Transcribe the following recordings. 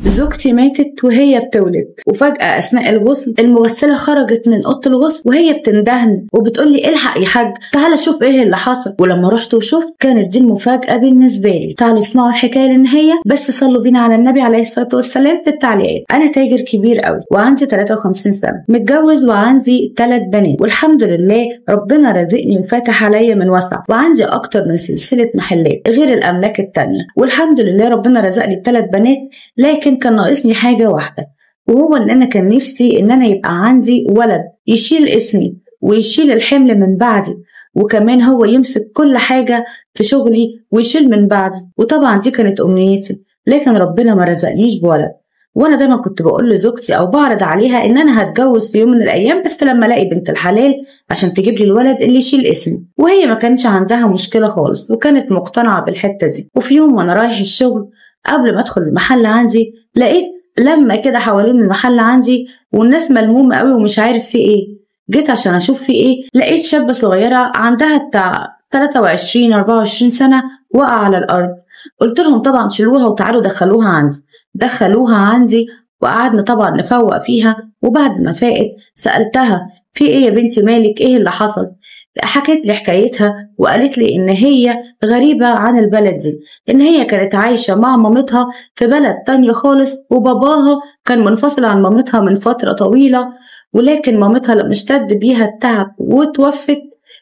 زوجتي ماتت وهي بتولد، وفجأة أثناء الغسل المغسلة خرجت من أوضة الغسل وهي بتندهن وبتقولي الحق يا حاج تعالى شوف ايه اللي حصل. ولما رحت وشفت كانت دي المفاجأة بالنسبة لي. تعالوا اسمعوا الحكاية للنهاية، بس صلوا بينا على النبي عليه الصلاة والسلام في التعليقات. أنا تاجر كبير قوي وعندي 53 سنة، متجوز وعندي 3 بنات، والحمد لله ربنا رزقني وفاتح عليا من وسع، وعندي أكتر من سلسلة محلات غير الأملاك التانية، والحمد لله ربنا رزقني ب3 بنات. لكن كان ناقصني حاجة واحدة، وهو ان انا كان نفسي ان انا يبقى عندي ولد يشيل اسمي ويشيل الحمل من بعدي، وكمان هو يمسك كل حاجة في شغلي ويشيل من بعدي. وطبعا دي كانت امنيتي، لكن ربنا ما رزقنيش بولد. وانا دايما كنت بقول لزوجتي او بعرض عليها ان انا هتجوز في يوم من الايام، بس لما الاقي بنت الحلال عشان تجيب لي الولد اللي يشيل اسمي. وهي ما كانش عندها مشكلة خالص وكانت مقتنعة بالحتة دي. وفي يوم وانا رايح الشغل قبل ما ادخل المحل عندي لقيت لما كده حوالين المحل عندي والناس ملمومة قوي ومش عارف في ايه. جيت عشان اشوف في ايه، لقيت شابة صغيرة عندها بتاع 23-24 سنة واقعة على الارض. قلت لهم طبعا شيلوها وتعالوا دخلوها عندي. دخلوها عندي وقعدنا طبعا نفوق فيها، وبعد ما فاقت سألتها في ايه يا بنتي مالك، ايه اللي حصل؟ حكت لي حكايتها وقالت لي ان هي غريبة عن البلد دي، ان هي كانت عايشة مع مامتها في بلد تانية خالص، وباباها كان منفصل عن مامتها من فترة طويلة، ولكن مامتها لما اشتد بيها التعب وتوفت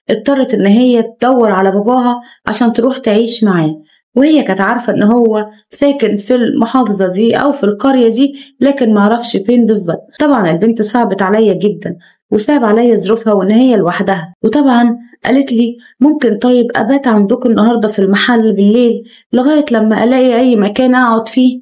اضطرت ان هي تدور على باباها عشان تروح تعيش معاه. وهي كانت عارفة ان هو ساكن في المحافظة دي او في القرية دي، لكن معرفش فين بالظبط. طبعا البنت صعبت عليا جدا وصعب عليا ظروفها وان هي لوحدها. وطبعا قالت لي ممكن طيب ابات عندكم النهارده في المحل بالليل لغايه لما الاقي اي مكان اقعد فيه.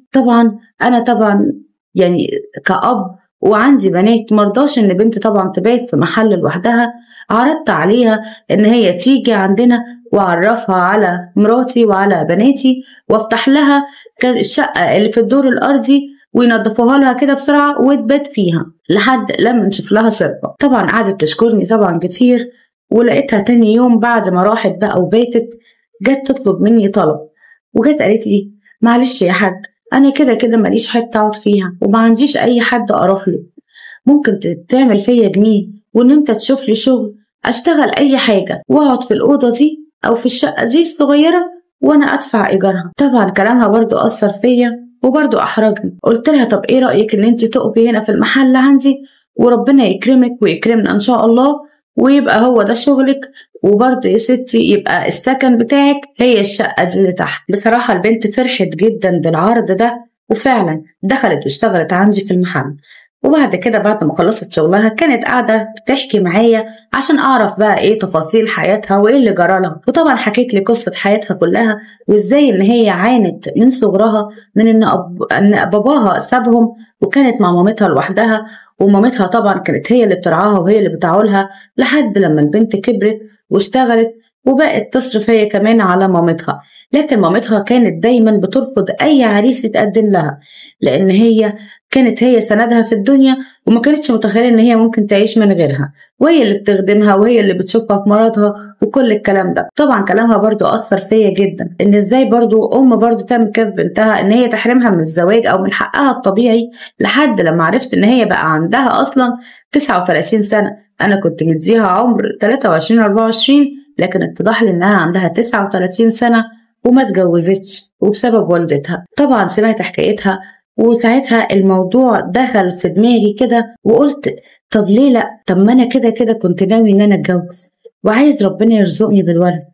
انا طبعا يعني كأب وعندي بنات مرضاش ان بنتي طبعا تبات في محل لوحدها. عرضت عليها ان هي تيجي عندنا واعرفها على مراتي وعلى بناتي وافتح لها الشقه اللي في الدور الارضي وينظفوها لها كده بسرعة وتبات فيها لحد لما نشوف لها صرفة. طبعا قعدت تشكرني طبعا كتير، ولقيتها تاني يوم بعد ما راحت بقى وباتت جت تطلب مني طلب، وجت قالت لي معلش يا حاج انا كده كده ماليش حتة اقعد فيها وما عنديش اي حد اروح له، ممكن تعمل فيا جميل وان انت تشوف لي شغل اشتغل اي حاجة واقعد في الأوضة دي او في الشقة دي الصغيرة وانا ادفع ايجارها. طبعا كلامها برضو اثر فيا وبرضو احرجني. قلت لها طب ايه رأيك ان انت تقفي هنا في المحل عندي وربنا يكرمك ويكرمنا ان شاء الله ويبقى هو ده شغلك، وبرضو يا ستي يبقى السكن بتاعك هي الشقة دي اللي تحت. بصراحة البنت فرحت جدا بالعرض ده وفعلا دخلت واشتغلت عندي في المحل. وبعد كده بعد ما خلصت شغلها كانت قاعدة بتحكي معايا عشان أعرف بقى إيه تفاصيل حياتها وإيه اللي جرالها. وطبعا حكيت لي قصة حياتها كلها وإزاي إن هي عانت من صغرها من إن باباها سابهم وكانت مع مامتها لوحدها، ومامتها طبعا كانت هي اللي بترعاها وهي اللي بتعولها لحد لما البنت كبرت واشتغلت وبقت تصرف هي كمان على مامتها. لكن مامتها كانت دايما بترفض أي عريس يتقدم لها لأن هي كانت هي سندها في الدنيا وما كانتش متخيلة ان هي ممكن تعيش من غيرها، وهي اللي بتخدمها وهي اللي بتشوفها في مرضها وكل الكلام ده. طبعا كلامها برضو أثر فيا جدا، ان ازاي برضو برضو تعمل كده بنتها ان هي تحرمها من الزواج او من حقها الطبيعي، لحد لما عرفت ان هي بقى عندها اصلا 39 سنة. انا كنت مديها عمر 23-24، لكن اتضح لي انها عندها 39 سنة وما اتجوزتش وبسبب والدتها. طبعا سمعت حكايتها وساعتها الموضوع دخل في دماغي كده وقلت طب ليه لا، طب ما انا كده كده كنت ناوي ان انا اتجوز وعايز ربنا يرزقني بالولد.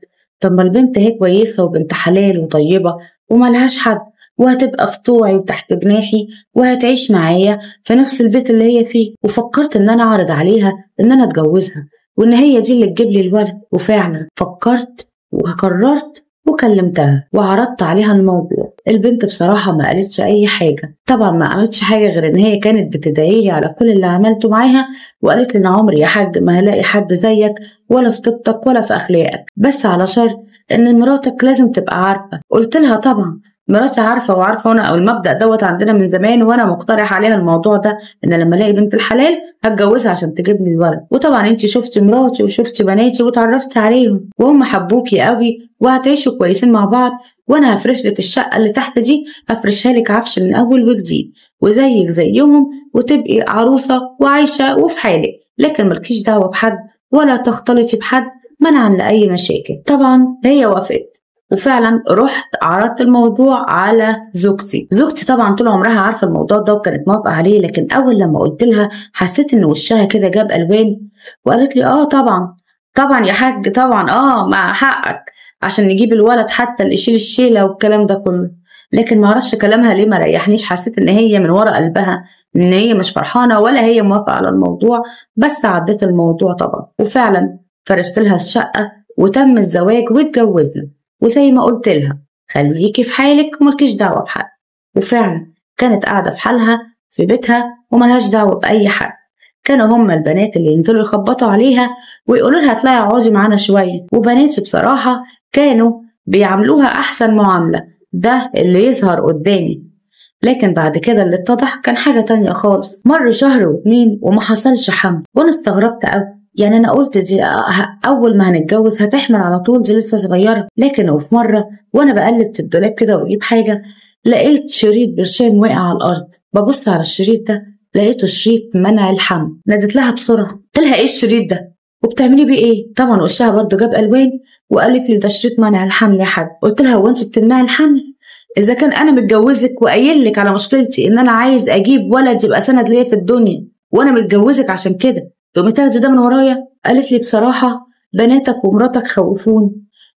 طب ما البنت هي كويسة وبنت حلال وطيبة وملهاش حد وهتبقى في طوعي وتحت جناحي وهتعيش معايا في نفس البيت اللي هي فيه. وفكرت ان انا اعرض عليها ان انا اتجوزها وان هي دي اللي تجيب لي الولد. وفعلا فكرت وقررت وكلمتها وعرضت عليها الموضوع. البنت بصراحة ما قالتش أي حاجة، طبعا ما قالتش حاجة غير إن هي كانت بتدعيلي على كل اللي عملته معاها، وقالت لي إن عمري يا حاج ما هلاقي حد زيك ولا في طيبتك ولا في أخلاقك، بس على شرط إن مراتك لازم تبقى عارفة. قلت لها طبعا مراتي عارفة وعارفة، وانا المبدأ دوت عندنا من زمان وانا مقترح عليها الموضوع ده ان لما الاقي بنت الحلال هتجوزها عشان تجيب لي الولد. وطبعا انت شفتي مراتي وشفتي بناتي وتعرفتي عليهم وهم حبوكي قوي وهتعيشوا كويسين مع بعض وانا هفرش لك الشقه اللي تحت دي، هفرشها لك عفش من اول وجديد وزيك زيهم، وتبقي عروسه وعايشه وفي حالك، لكن ملكيش دعوه بحد ولا تختلطي بحد منعا لاي مشاكل. طبعا هي وافقت، وفعلا رحت عرضت الموضوع على زوجتي طبعا طول عمرها عارفه الموضوع ده وكانت موافقه عليه، لكن اول لما قلت لها حسيت ان وشها كده جاب الوان، وقالت لي طبعا يا حاج، طبعا مع حقك، عشان نجيب الولد حتى اللي يشيل الشيله والكلام ده كله. لكن معرفش كلامها ليه ما ريحنيش، حسيت ان هي من ورا قلبها ان هي مش فرحانه ولا هي موافقه على الموضوع، بس عدت الموضوع طبعا. وفعلا فرشت لها الشقه وتم الزواج واتجوزنا، وزي ما قلت لها خليكي في حالك وملكيش دعوه بحد. وفعلا كانت قاعده في حالها في بيتها وملهاش دعوه باي حد. كانوا هما البنات اللي ينزلوا يخبطوا عليها ويقولوا لها اطلعي اقعدي معانا شويه، وبناتي بصراحه كانوا بيعاملوها احسن معامله، ده اللي يظهر قدامي. لكن بعد كده اللي اتضح كان حاجه تانية خالص. مر شهر واتنين وما حصلش حمل، وانا استغربت قوي، يعني انا قلت دي اول ما هنتجوز هتحمل على طول، دي لسه صغيره. لكن وفي مره وانا بقلب في الدولاب كده واجيب حاجه، لقيت شريط برشام واقع على الارض. ببص على الشريط ده لقيته شريط منع الحمل. نادت لها بسرعه، قلت لها ايه الشريط ده وبتعملي بيه ايه؟ طبعا وشها برضو جاب الوان وقالت لي ده شريط منع الحمل يا حاج. قلت لها هو انت بتمنعي الحمل؟ اذا كان انا متجوزك وقايل لك على مشكلتي ان انا عايز اجيب ولد يبقى سند ليا في الدنيا، وانا متجوزك عشان كده، تقومي تاخدي ده من ورايا؟ قالت لي بصراحه بناتك ومراتك خوفوني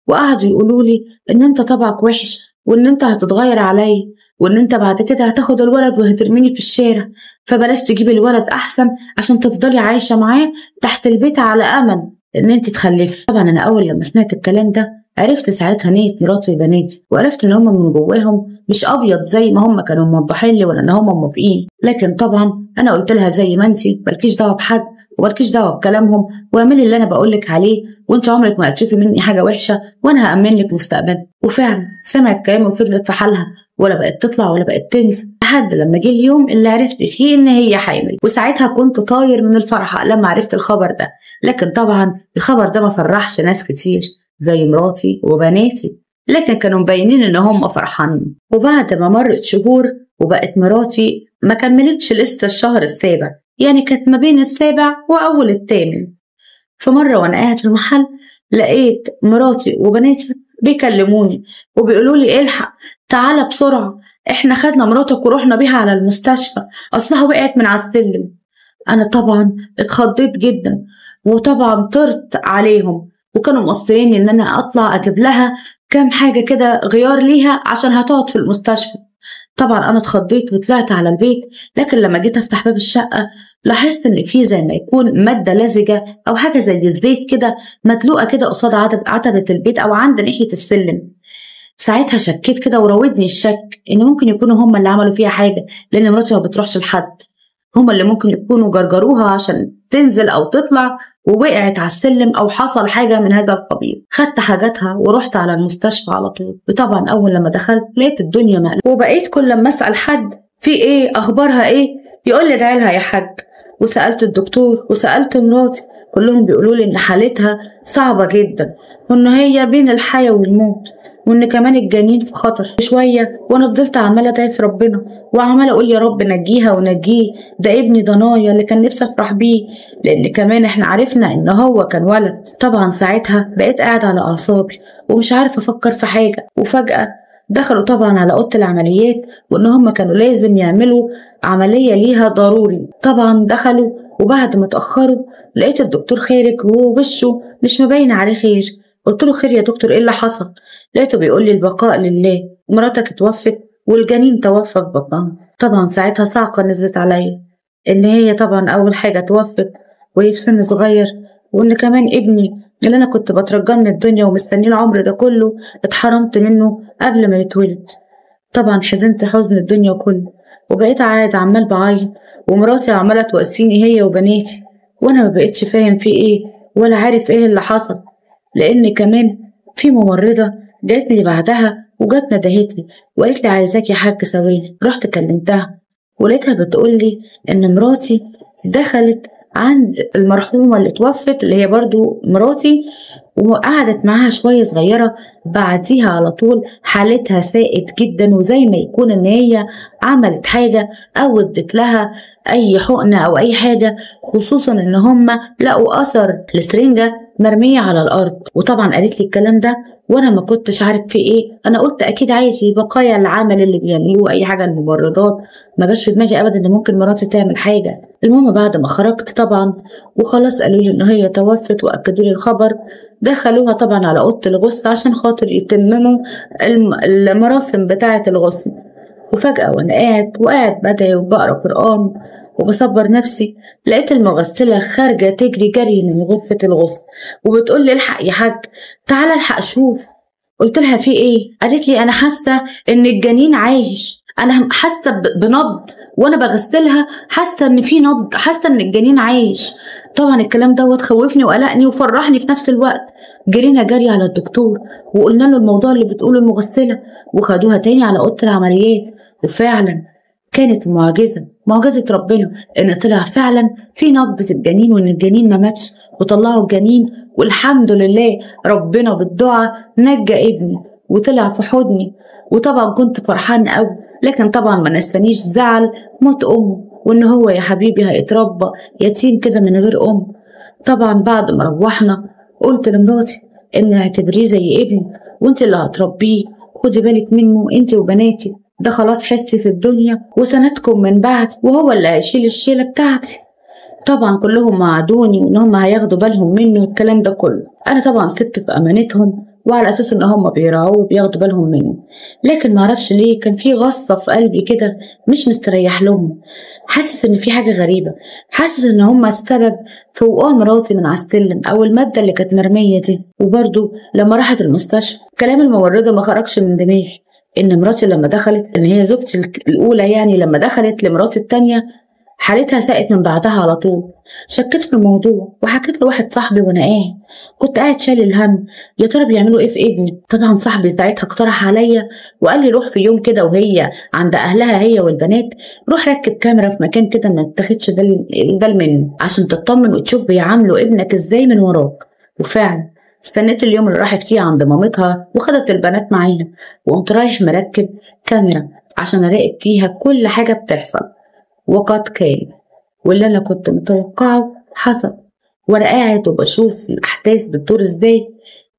وقعدوا يقولوا لي ان انت طبعك وحش وان انت هتتغير عليا وان انت بعد كده هتاخد الولد وهترميني في الشارع، فبلاش تجيبي الولد احسن عشان تفضلي عايشه معاه تحت البيت على امل ان انت تخلفي. طبعا انا اول لما سمعت الكلام ده عرفت ساعتها نية مراتي وبناتي، وعرفت ان هم من جواهم مش ابيض زي ما هم كانوا موضحين لي ولا ان هم موافقين. لكن طبعا انا قلت لها زي ما انت مالكيش دعوه بحد ومالكيش دعوه بكلامهم، واعملي اللي انا بقولك عليه، وانت عمرك ما هتشوفي مني حاجه وحشه وانا هامن لك مستقبلك. وفعلا سمعت كلامي وفضلت في حالها، ولا بقت تطلع ولا بقت تنزل، لحد لما جه اليوم اللي عرفت فيه ان هي حامل. وساعتها كنت طاير من الفرحه لما عرفت الخبر ده. لكن طبعا الخبر ده ما فرحش ناس كتير زي مراتي وبناتي، لكن كانوا مبينين ان هم فرحانين. وبعد ما مرت شهور وبقت مراتي ما كملتش لسه الشهر السابع، يعني كانت ما بين السابع واول الثامن. فمره وانا قاعد في المحل لقيت مراتي وبناتي بيكلموني وبيقولوا لي الحق تعالى بسرعه، احنا خدنا مراتك ورحنا بيها على المستشفى، اصلها وقعت من على السلم. انا طبعا اتخضيت جدا، وطبعا طرت عليهم، وكانوا مقصرين ان انا اطلع اجيب لها كام حاجه كده غيار ليها عشان هتقعد في المستشفى. طبعا انا اتخضيت وطلعت على البيت، لكن لما جيت افتح باب الشقه لاحظت ان في زي ما يكون ماده لزجه او حاجه زي الزيت كده مدلوقه كده قصاد عتبه البيت او عند ناحيه السلم. ساعتها شكيت كده وراودني الشك ان ممكن يكونوا هم اللي عملوا فيها حاجه، لان مراتي ما بتروحش لحد، هم اللي ممكن يكونوا جرجروها عشان تنزل او تطلع ووقعت على السلم او حصل حاجه من هذا القبيل. خدت حاجاتها ورحت على المستشفى على طول. وطبعا اول لما دخلت لقيت الدنيا مقلوبه، وبقيت كل لما اسال حد في ايه اخبارها ايه يقول لي ادعي لها يا حاج. وسالت الدكتور وسالت مراتي، كلهم بيقولوا لي ان حالتها صعبه جدا وان هي بين الحياه والموت، وان كمان الجنين في خطر شويه. وانا فضلت عماله ادعي في ربنا وعماله اقول يا رب نجيها ونجيه، ده ابني ضنايا اللي كان نفسي افرح بيه، لان كمان احنا عرفنا ان هو كان ولد. طبعا ساعتها بقيت قاعد على اعصابي ومش عارفه افكر في حاجه. وفجاه دخلوا طبعا على اوضه العمليات وان هم كانوا لازم يعملوا عمليه ليها ضروري. طبعا دخلوا وبعد ما اتاخروا لقيت الدكتور خارج ووشه مش مبين عليه خير. قلت له خير يا دكتور ايه اللي حصل؟ لقيته بيقول لي البقاء لله، مراتك اتوفت والجنين توفى في بطنها. طبعا ساعتها صعقه نزلت عليا ان هي طبعا اول حاجه توفت وهي في سن صغير، وان كمان ابني اللي انا كنت بترجاه من الدنيا ومستنيه العمر ده كله اتحرمت منه قبل ما يتولد. طبعا حزنت حزن الدنيا كله وبقيت قاعد عمال بعيط، ومراتي عماله تواسيني هي وبناتي، وانا ما بقتش فاهم في ايه ولا عارف ايه اللي حصل، لان كمان في ممرضه جاتلي بعدها وجات ندهتلي وقالت لي عايزاك يا حاج ثواني. رحت كلمتها ولقيتها بتقول لي ان مراتي دخلت عند المرحومه اللي توفت اللي هي برضو مراتي، وقعدت معاها شوية صغيرة. بعديها على طول حالتها ساءت جدا، وزي ما يكون ان هي عملت حاجة او ادت لها اي حقنة او اي حاجة، خصوصا ان هم لقوا اثر السرنجة مرمية على الارض. وطبعا قالت لي الكلام ده وانا ما كنتش عارف في ايه. انا قلت اكيد عايز بقايا العمل اللي بيعملوه اي حاجة، الممرضات. ما جاش في دماغي ابدا ان ممكن مراتي تعمل حاجة. المهم بعد ما خرجت طبعا وخلاص قالوا لي ان هي توفت واكدوا لي الخبر، دخلوها طبعا على اوضه الغسل عشان خاطر يتمموا المراسم بتاعه الغسل. وفجاه وانا قاعد بدعي وبقرا قران وبصبر نفسي، لقيت المغسله خارجه تجري جري من غرفه الغسل وبتقول لي الحق يا حاج، تعالى الحق شوف. قلت لها في ايه؟ قالت لي انا حاسه ان الجنين عايش، انا حاسه بنبض وانا بغسلها، حاسه ان في نبض، حاسه ان الجنين عايش. طبعا الكلام دوت خوفني وقلقني وفرحني في نفس الوقت. جرينا جري على الدكتور وقلنا له الموضوع اللي بتقوله المغسله، وخدوها تاني على اوضه العمليات. وفعلا كانت معجزه ربنا ان طلع فعلا في نبض في الجنين وان الجنين ما ماتش، وطلعوا الجنين والحمد لله. ربنا بالدعاء نجى ابني وطلع في حضني، وطبعا كنت فرحان قوي. لكن طبعا ما نستنيش زعل موت امه، وان هو يا حبيبي هيتربى يتيم كده من غير ام. طبعا بعد ما روحنا قلت لمراتي ان اعتبريه زي ابني وانت اللي هتربيه، خدي بالك منه انت وبناتي، ده خلاص حسي في الدنيا وسندكم من بعد، وهو اللي هيشيل الشيله بتاعتي. طبعا كلهم وعدوني وان هم هياخدوا بالهم منه والكلام ده كله. انا طبعا سبت في امانتهم وعلى اساس ان هم بيراعوه وبياخدوا بالهم منه. لكن معرفش ليه كان في غصة في قلبي كده مش مستريح لهم، حاسس ان في حاجة غريبة، حاسس ان هم السبب في وقوع مراتي من على السلم او المادة اللي كانت مرمية دي. وبرضو لما راحت المستشفى كلام الممرضة ما خرجش من دماغي، ان مراتي لما دخلت، ان هي زوجتي الاولى يعني، لما دخلت لمراتي التانية حالتها ساءت من بعدها على طول. شكيت في الموضوع وحكيت لواحد صاحبي وانا كنت قاعد شايل الهم، يا ترى بيعملوا ايه في ابني. طبعا صاحبي ساعتها اقترح عليا وقال لي روح في يوم كده وهي عند اهلها هي والبنات، روح ركب كاميرا في مكان كده ما تاخدش بال منه عشان تطمن وتشوف بيعاملوا ابنك ازاي من وراك. وفعلا استنيت اليوم اللي راحت فيه عند مامتها وخدت البنات معاها، وقمت رايح مركب كاميرا عشان اراقب فيها كل حاجه بتحصل. وقد كان، واللي انا كنت متوقعه حصل. وانا قاعد وبشوف الاحداث بتدور ازاي،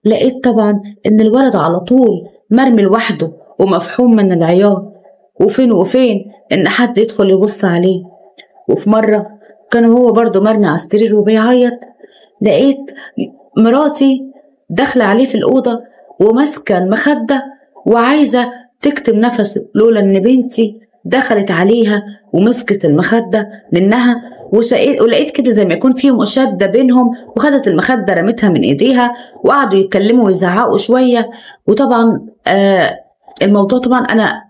لقيت طبعا ان الولد على طول مرمي لوحده ومفحوم من العياط، وفين وفين ان حد يدخل يبص عليه. وفي مره كان هو برضه مرمي على السرير وبيعيط، لقيت مراتي داخله عليه في الاوضه وماسكه المخده وعايزه تكتم نفسه، لولا ان بنتي دخلت عليها ومسكت المخده منها. ولقيت كده زي ما يكون فيهم مشاده بينهم، وخدت المخده رمتها من ايديها وقعدوا يتكلموا ويزعقوا شويه. وطبعا الموضوع طبعا انا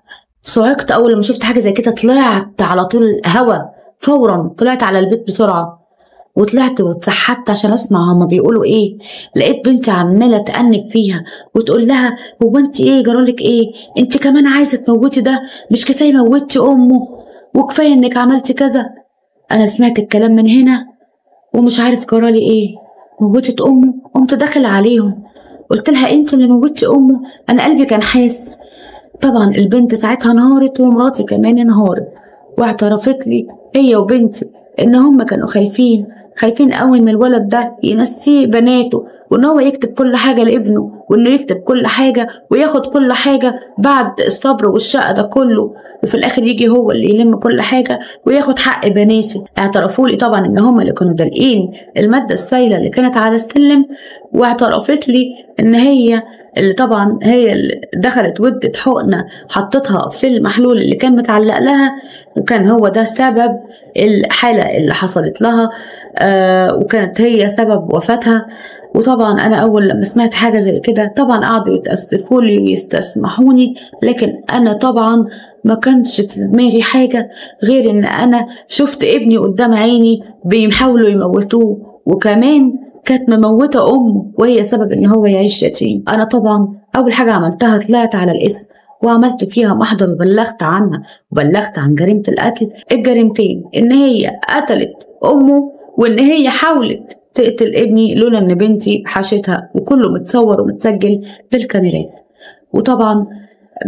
صعقت اول لما شفت حاجه زي كده، طلعت على طول هوا فورا، طلعت على البيت بسرعه وطلعت واتسحبت عشان اسمع هما بيقولوا ايه. لقيت بنتي عماله تأنب فيها وتقول لها هو انت ايه جرالك ايه، انت كمان عايزه تموتي ده، مش كفايه موتي امه وكفايه انك عملتي كذا. انا سمعت الكلام من هنا ومش عارف جرالي ايه، موتت امه. قمت داخل عليهم قلت لها انت اللي موتي امه، انا قلبي كان حاسس. طبعا البنت ساعتها انهارت ومراتي كمان انهارت، واعترفت لي هي وبنتي ان هم كانوا خايفين قوي ان الولد ده ينسيه بناته، وان هو يكتب كل حاجه لابنه، وانه يكتب كل حاجه وياخد كل حاجه بعد الصبر والشقه ده كله، وفي الاخر يجي هو اللي يلم كل حاجه وياخد حق بناتي. اعترفوا لي طبعا ان هم اللي كانوا دالقين الماده السائله اللي كانت على السلم، واعترفت لي ان هي اللي طبعا هي اللي دخلت ودت حقنه حطتها في المحلول اللي كان متعلق لها، وكان هو ده سبب الحاله اللي حصلت لها، وكانت هي سبب وفاتها. وطبعا انا اول لما سمعت حاجه زي كده طبعا قعدوا يتاسفوا لي ويستسمحوني، لكن انا طبعا ما كانش في دماغي حاجه غير ان انا شفت ابني قدام عيني بيحاولوا يموتوه، وكمان كانت مموته امه وهي سبب ان هو يعيش يتيم. انا طبعا اول حاجه عملتها طلعت على الاسم وعملت فيها محضر وبلغت عنها وبلغت عن جريمه القتل، الجريمتين ان هي قتلت امه وان هي حاولت تقتل ابني لولا ان بنتي حاشتها، وكله متصور ومتسجل بالكاميرات. وطبعا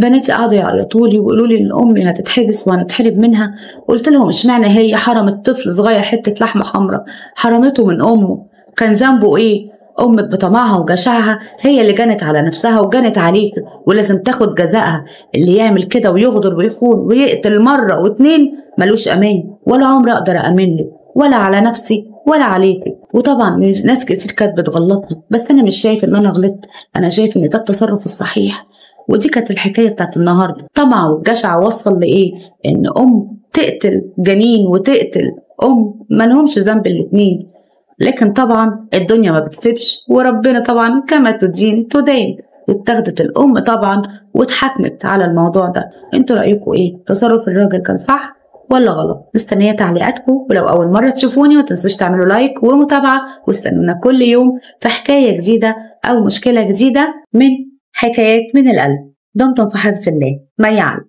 بناتي قعدوا يعيطوا لي ويقولوا لي ان امي هتتحبس وهنتحرم منها. قلت لهم اشمعنى هي حرمت طفل صغير حته لحمه حمراء، حرمته من امه، كان ذنبه ايه؟ امك بطمعها وجشعها هي اللي جنت على نفسها وجنت عليك، ولازم تاخد جزائها. اللي يعمل كده ويغدر ويخون ويقتل مره واتنين ملوش امان، ولا عمري اقدر امن لك ولا على نفسي ولا عليكي. وطبعا ناس كتير كانت بتغلطني، بس انا مش شايف ان انا غلطت، انا شايف ان ده التصرف الصحيح. ودي كانت الحكايه بتاعت النهارده. طمع والجشع وصل لايه؟ ان تقتل جنين وتقتل مالهمش ذنب الاتنين. لكن طبعا الدنيا ما بتسيبش، وربنا طبعا كما تدين تدين. واتخذت الام طبعا واتحكمت على الموضوع ده. انتوا رايكم ايه؟ تصرف الراجل كان صح ولا غلط؟ مستنيه تعليقاتكم، ولو اول مره تشوفوني ما تنسوش تعملوا لايك ومتابعه، واستنونا كل يوم في حكايه جديده او مشكله جديده من حكايات من القلب. دمتم في حفظ الله. مي علي.